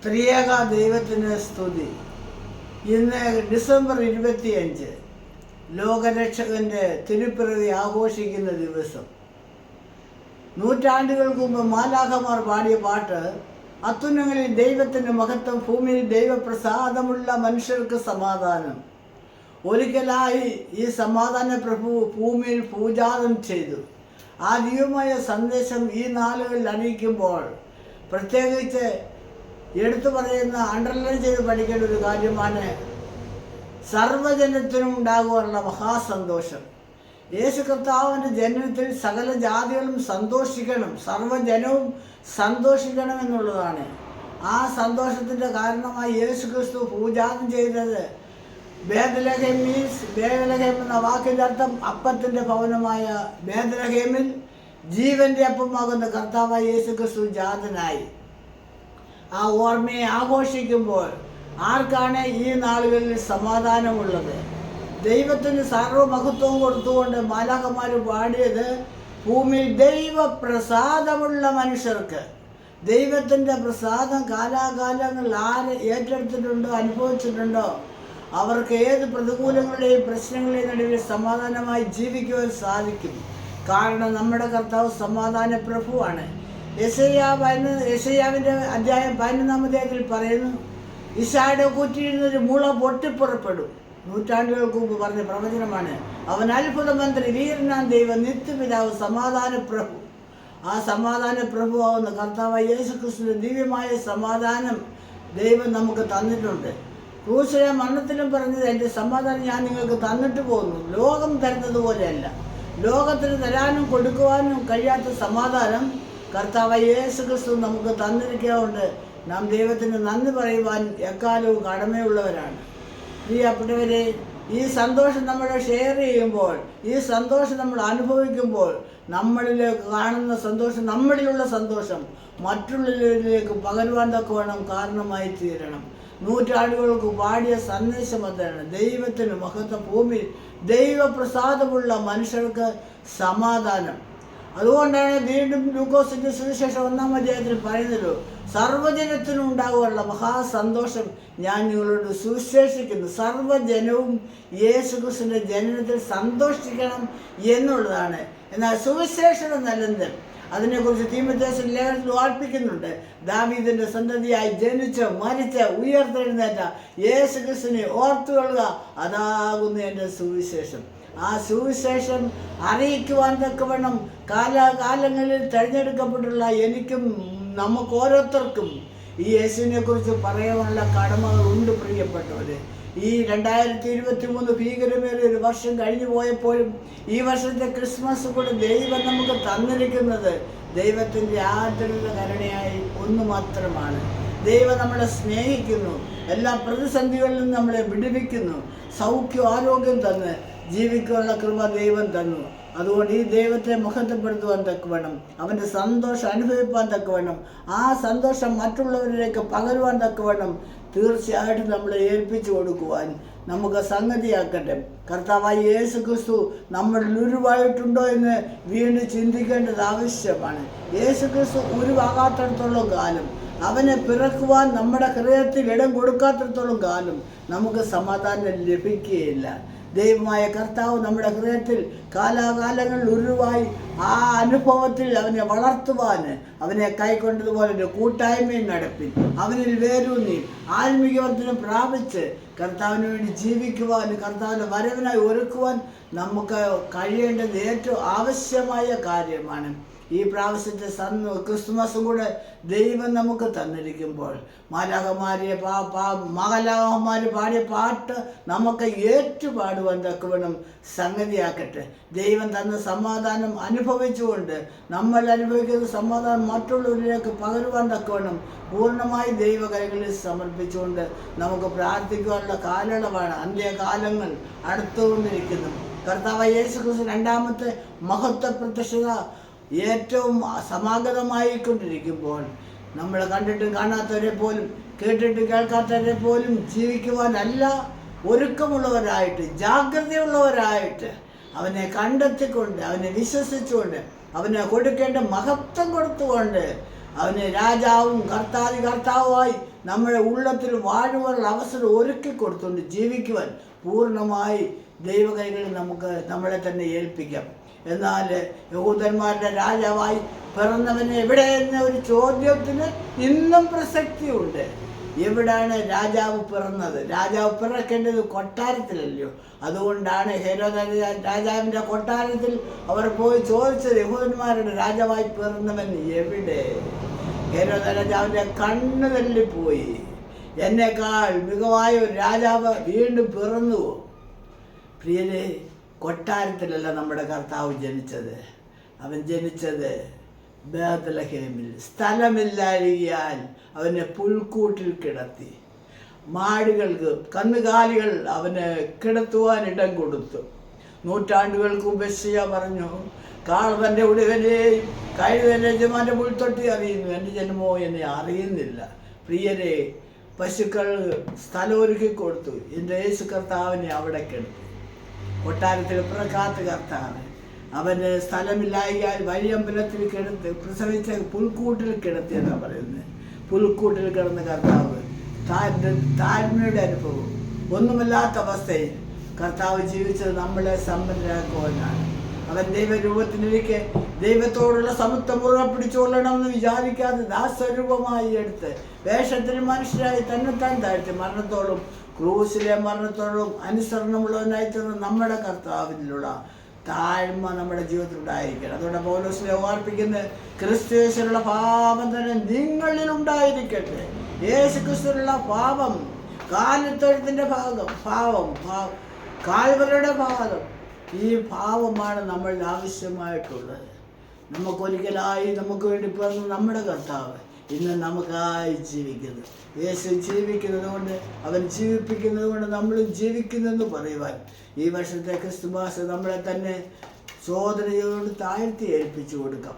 ത്രിയേക ദൈവത്തിന് സ്തുതി. ഇന്ന് ഡിസംബർ 25 ലോകരക്ഷകൻ്റെ തിരുപ്പിറവി ആഘോഷിക്കുന്ന ദിവസം. നൂറ്റാണ്ടുകൾക്ക് മുമ്പ് മാലാഖമാർ പാടിയ പാട്ട്, അത്യുന്നതങ്ങളിൽ ദൈവത്തിൻ്റെ മഹത്വം, ഭൂമിയിൽ ദൈവപ്രസാദമുള്ള മനുഷ്യർക്ക് സമാധാനം. ഒരിക്കലായി ഈ സമാധാന പ്രഭു ഭൂമിയിൽ പൂജാതം ചെയ്തു. ആ ദിവ്യമായ സന്ദേശം ഈ നാളുകളിൽ അറിയിക്കുമ്പോൾ പ്രത്യേകിച്ച് എടുത്തു പറയുന്ന, അണ്ടർലൈൻ ചെയ്ത് പഠിക്കേണ്ട ഒരു കാര്യമാണ് സർവ്വജനത്തിനും ഉണ്ടാകുവാനുള്ള മഹാസന്തോഷം. യേശു കർത്താവിൻ്റെ ജനനത്തിൽ സകല ജാതികളും സന്തോഷിക്കണം, സർവ്വജനവും സന്തോഷിക്കണം എന്നുള്ളതാണ്. ആ സന്തോഷത്തിൻ്റെ കാരണമായി യേശു ക്രിസ്തു പൂജാതം ചെയ്തത് ബേത്ലഹേം എന്ന വാക്കിൻ്റെ അർത്ഥം അപ്പത്തിൻ്റെ ഭവനമായ ബേത്ലഹേമിൽ ജീവൻ്റെ അപ്പമാകുന്ന കർത്താവായ യേശു ക്രിസ്തു ജാതനായി. ആ ഓർമ്മയെ ആഘോഷിക്കുമ്പോൾ ആർക്കാണ് ഈ നാളുകളിൽ സമാധാനമുള്ളത്? ദൈവത്തിന് സർവ്വമഹത്വവും കൊടുത്തുകൊണ്ട് മാലാഖമാർ പാടിയത്, ഭൂമിയിൽ ദൈവപ്രസാദമുള്ള മനുഷ്യർക്ക്. ദൈവത്തിൻ്റെ പ്രസാദം കാലാകാലങ്ങളിൽ ആര് ഏറ്റെടുത്തിട്ടുണ്ടോ, അനുഭവിച്ചിട്ടുണ്ടോ, അവർക്ക് ഏത് പ്രതികൂലങ്ങളുടെയും പ്രശ്നങ്ങളുടെയും നടുവിൽ സമാധാനമായി ജീവിക്കുവാൻ സാധിക്കും. കാരണം നമ്മുടെ കർത്താവ് സമാധാന പ്രഭുവാണ്. യെശയ്യാവിൻ്റെ അധ്യായം 11 പറയുന്നു, ഇശായുടെ കുറ്റിയിൽ നിന്നൊരു മുള പൊട്ടിപ്പുറപ്പെടും. നൂറ്റാണ്ടുകൾക്ക് മുമ്പ് പറഞ്ഞ പ്രവചനമാണ്. അവൻ അത്ഭുത മന്ത്രി, വീരനാം ദൈവം, നിത്യപിതാവ്, സമാധാന പ്രഭു. ആ സമാധാന പ്രഭുവാകുന്ന കർത്താവായ യേശു ക്രിസ്തുവിന്റെ ദിവ്യമായ സമാധാനം ദൈവം നമുക്ക് തന്നിട്ടുണ്ട്. ക്രൂശിലെ മരണത്തിലും പറഞ്ഞത്, എൻ്റെ സമാധാനം ഞാൻ നിങ്ങൾക്ക് തന്നിട്ട് പോകുന്നു. ലോകം തരുന്നത് പോലെയല്ല. ലോകത്തിന് തരാനും കൊടുക്കുവാനും കഴിയാത്ത സമാധാനം കർത്താവായ യേശു ക്രിസ്തു നമുക്ക് തന്നിരിക്കാറുണ്ട്. നാം ദൈവത്തിന് നന്ദി പറയുവാൻ എക്കാലവും കടമയുള്ളവരാണ്. പ്രിയപ്പെട്ടവരെ, ഈ സന്തോഷം നമ്മൾ ഷെയർ ചെയ്യുമ്പോൾ, ഈ സന്തോഷം നമ്മൾ അനുഭവിക്കുമ്പോൾ, നമ്മളിലേക്ക് കാണുന്ന സന്തോഷം, നമ്മളിലുള്ള സന്തോഷം മറ്റുള്ളവരിലേക്ക് പകരുവാൻ തക്കവണ്ണം കാരണമായി തീരണം. നൂറ്റാണ്ടുകൾക്ക് പാടിയ സന്ദേശം അതാണ്, ദൈവത്തിന് മഹത്വം, ഭൂമിയിൽ ദൈവപ്രസാദമുള്ള മനുഷ്യർക്ക് സമാധാനം. അതുകൊണ്ടാണ് വീണ്ടും ലൂക്കോസിന്റെ സുവിശേഷം 1-ാം അധ്യായത്തിൽ പറയുന്നത്, സർവ്വജനത്തിനും ഉണ്ടാകുവാനുള്ള മഹാസന്തോഷം ഞാൻ നിങ്ങളോട് സുവിശേഷിക്കുന്നു. സർവ്വജനവും യേശുക്രിസ്തുവിന്റെ ജനനത്തിൽ സന്തോഷിക്കണം എന്നുള്ളതാണ്. എന്നാൽ സുവിശേഷം നല്ലത്, അതിനെക്കുറിച്ച് തീമോഥെയോസിന്റെ ലേഖനത്തിൽ ഓർപ്പിക്കുന്നുണ്ട്. ദാവീദിന്റെ സന്തതിയായി ജനിച്ച് മരിച്ച് ഉയർത്തെഴുന്നേറ്റ യേശുക്രിസ്തുവിനെ ഓർത്തുകൊള്ളുക, അതാകുന്നു എൻ്റെ സുവിശേഷം. ആ സുവിശേഷം അറിയിക്കുവാൻ തക്കവണ്ണം കാലാകാലങ്ങളിൽ തിരഞ്ഞെടുക്കപ്പെട്ടുള്ള എനിക്കും നമുക്ക് ഓരോരുത്തർക്കും ഈ യേശുവിനെ കുറിച്ച് പറയാനുള്ള കടമകളുണ്ട്. പ്രിയപ്പെട്ടവര്, ഈ 2023 ഭീകരമേറിയ ഒരു വർഷം കഴിഞ്ഞു പോയപ്പോഴും ഈ വർഷത്തെ ക്രിസ്മസ് കൂടെ ദൈവം നമുക്ക് തന്നിരിക്കുന്നത് ദൈവത്തിൻ്റെ ആദരവ് കരുണയായി ഒന്ന് മാത്രമാണ്. ദൈവം നമ്മളെ സ്നേഹിക്കുന്നു, എല്ലാ പ്രതിസന്ധികളിലും നമ്മളെ വിടുവിക്കുന്നു, സൗഖ്യം ആരോഗ്യം തന്ന് ജീവിക്കാനുള്ള കൃപ ദൈവം തന്നു. അതുകൊണ്ട് ഈ ദൈവത്തെ മഹത്വപ്പെടുത്തുവാൻ തക്കവണ്ണം, അവൻ്റെ സന്തോഷം അനുഭവിപ്പാൻ തക്കവണ്ണം, ആ സന്തോഷം മറ്റുള്ളവരിലേക്ക് പകരുവാൻ തക്കവണ്ണം തീർച്ചയായിട്ടും നമ്മളെ ഏൽപ്പിച്ചു കൊടുക്കുവാൻ നമുക്ക് സംഗതിയാക്കട്ടെ. കർത്താവായ യേശു ക്രിസ്തു നമ്മളിൽ ഉരുവായിട്ടുണ്ടോ എന്ന് വീണ്ടും ചിന്തിക്കേണ്ടത് ആവശ്യമാണ്. യേശു ക്രിസ്തു ഉരുവാകാത്തിടത്തോളം കാലം, അവനെ പിറക്കുവാൻ നമ്മുടെ ഹൃദയത്തിൽ ഇടം കൊടുക്കാത്തിടത്തോളം കാലം നമുക്ക് സമാധാനം ലഭിക്കുകയില്ല. ദൈവമായ കർത്താവ് നമ്മുടെ ഹൃദയത്തിൽ കാലാകാലങ്ങളിൽ ഉരുവായി ആ അനുഭവത്തിൽ അവനെ വളർത്തുവാൻ, അവനെ കൈക്കൊണ്ടതുപോലെ ഒരു കൂട്ടായ്മയും നടത്തി, അവനിൽ വേരൂന്നി ആത്മീയവർദ്ധനം പ്രാപിച്ച് കർത്താവിന് വേണ്ടി ജീവിക്കുവാൻ, കർത്താവിൻ്റെ വരവിനായി ഒരുക്കുവാൻ നമുക്ക് കഴിയേണ്ടത് ഏറ്റവും ആവശ്യമായ കാര്യമാണ്. ഈ പ്രാവശ്യത്തെ ക്രിസ്തുമസും കൂടെ ദൈവം നമുക്ക് തന്നിരിക്കുമ്പോൾ മാലാഖമാരെ പാടിയ പാട്ട് നമുക്ക് ഏറ്റുപാടുവാൻ തക്കവണ്ണം സംഗതിയാക്കട്ടെ. ദൈവം തന്ന സമാധാനം അനുഭവിച്ചുകൊണ്ട്, നമ്മൾ അനുഭവിക്കുന്ന സമാധാനം മറ്റുള്ളവരിലേക്ക് പകരുവാൻ തക്കവണ്ണം പൂർണ്ണമായി ദൈവകരങ്ങളിൽ സമർപ്പിച്ചുകൊണ്ട് നമുക്ക് പ്രാർത്ഥിക്കുവാനുള്ള കാലയളവാണ്. അന്ത്യകാലങ്ങൾ അടുത്തുകൊണ്ടിരിക്കുന്നു. കർത്താവായ യേശു ക്രിസ്തു രണ്ടാമത്തെ മഹത്വ പ്രത്യക്ഷത ഏറ്റവും സമാഗതമായിക്കൊണ്ടിരിക്കുമ്പോൾ നമ്മൾ കണ്ടിട്ടും കാണാത്തവരെ പോലും, കേട്ടിട്ട് കേൾക്കാത്തവരെ പോലും ജീവിക്കുവാനല്ല ഒരുക്കമുള്ളവരായിട്ട്, ജാഗ്രതയുള്ളവരായിട്ട്, അവനെ കണ്ടെത്തിക്കൊണ്ട്, അവനെ വിശ്വസിച്ചുകൊണ്ട്, അവനെ കൊടുക്കേണ്ട മഹത്വം കൊടുത്തുകൊണ്ട് അവന് രാജാവും കർത്താവുമായി നമ്മുടെ ഉള്ളത്തിൽ വാഴുവാനുള്ള അവസരം ഒരുക്കി കൊടുത്തുകൊണ്ട് ജീവിക്കുവാൻ പൂർണ്ണമായി ദൈവകൈകളിൽ നമ്മളെ തന്നെ ഏൽപ്പിക്കാം. എന്നാൽ യഹൂദന്മാരുടെ രാജാവായി പിറന്നവന് എവിടെ എന്ന ഒരു ചോദ്യത്തിന് ഇന്നും പ്രസക്തിയുണ്ട്. എവിടാണ് രാജാവ് പിറന്നത്? രാജാവ് പിറക്കേണ്ടത് കൊട്ടാരത്തിലല്ലയോ? അതുകൊണ്ടാണ് ഹെരോദ രാജാവിൻ്റെ കൊട്ടാരത്തിൽ അവർ പോയി ചോദിച്ചത്, യഹൂദന്മാരുടെ രാജാവായി പിറന്നവൻ എവിടെ? ഹെരോദ രാജാവിൻ്റെ കണ്ണ് തള്ളിപ്പോയി. എന്നേക്കാൾ മികവായ ഒരു രാജാവ് വീണ്ടും പിറന്നുവോ? പ്രിയരെ, കൊട്ടാരത്തിലല്ല നമ്മുടെ കർത്താവ് ജനിച്ചത്. അവൻ ജനിച്ചത് ബേത്ലഹേമിൽ. സ്ഥലമില്ലായിരിക്കാൻ അവനെ പുൽക്കൂട്ടിൽ കിടത്തി. മാടുകൾക്ക്, കന്നുകാലികൾ അവന് കിടത്തുവാൻ ഇടം കൊടുത്തു. നൂറ്റാണ്ടുകൾക്ക് മുമ്പ് യെശയ്യാ പറഞ്ഞു, കാളവൻ്റെ ഉടയവനെയും കഴുതൻ്റെ യജമാൻ്റെ പുൽത്തൊട്ടി അറിയുന്നു, എൻ്റെ ജന്മോ എന്നെ അറിയുന്നില്ല. പ്രിയരെ, പശുക്കൾ സ്ഥലമൊരുക്കി കൊടുത്തു. എൻ്റെ യേശു കർത്താവിനെ അവിടെ കിടത്തി. കൊട്ടാരത്തിൽ പിറക്കാത്ത കർത്താവ് അവന് സ്ഥലമില്ലായാൽ വഴിയമ്പലത്തിൽ കിടത്ത് പ്രസവിച്ച പുൽക്കൂട്ടിൽ കിടത്തിയെന്നാണ് പറയുന്നത്. പുൽക്കൂട്ടിൽ കിടന്ന കർത്താവ് താഴ്മയുടെ അനുഭവം, ഒന്നുമില്ലാത്ത അവസ്ഥയിൽ കർത്താവ് ജീവിച്ചത് നമ്മളെ സമ്പന്നരാക്കുവാനാണ്. അവൻ ദൈവരൂപത്തിനിരിക്കെ ദൈവത്തോടുള്ള സമത്വം മുറുകെ പിടിച്ചുകൊള്ളണമെന്ന് വിചാരിക്കാതെ ദാസരൂപമായി എടുത്ത് വേഷത്തിന് മനുഷ്യരായി തന്നെത്താൻ താഴ്ത്തി മരണത്തോടും ക്രൂസിലെ മരണത്തോടും അനുസരണമുള്ളവനായി തീർന്ന നമ്മുടെ കർത്താവിനുള്ള താഴ്മ നമ്മുടെ ജീവിതത്തിൽ ഉണ്ടായിരിക്കണം. അതുകൊണ്ട് പൗലോസിനെ ഓർപ്പിക്കുന്നത്, ക്രിസ്തുയേശുവിലുള്ള പാപം തന്നെ നിങ്ങളിൽ ഉണ്ടായിരിക്കട്ടെ. യേശു ക്രിസ്തുവിലുള്ള പാപം, കാലിത്തൊഴുത്തിൻ്റെ പാപം, കാൽവരുടെ പാപം, ഈ പാപമാണ് നമ്മളിൽ ആവശ്യമായിട്ടുള്ളത്. നമുക്കൊരിക്കലായി നമുക്ക് വേണ്ടി പിറന്ന നമ്മുടെ കർത്താവ് ഇന്ന് നമുക്കായി ജീവിക്കുന്നു. യേശു ജീവിക്കുന്നത് കൊണ്ട്, അവൻ ജീവിപ്പിക്കുന്നത് കൊണ്ട് നമ്മളും ജീവിക്കുന്നെന്ന് പറയുവാൻ ഈ വർഷത്തെ ക്രിസ്തുമാസ് നമ്മളെ തന്നെ സോദരയോട് താഴ്ത്തി ഏൽപ്പിച്ചു കൊടുക്കാം.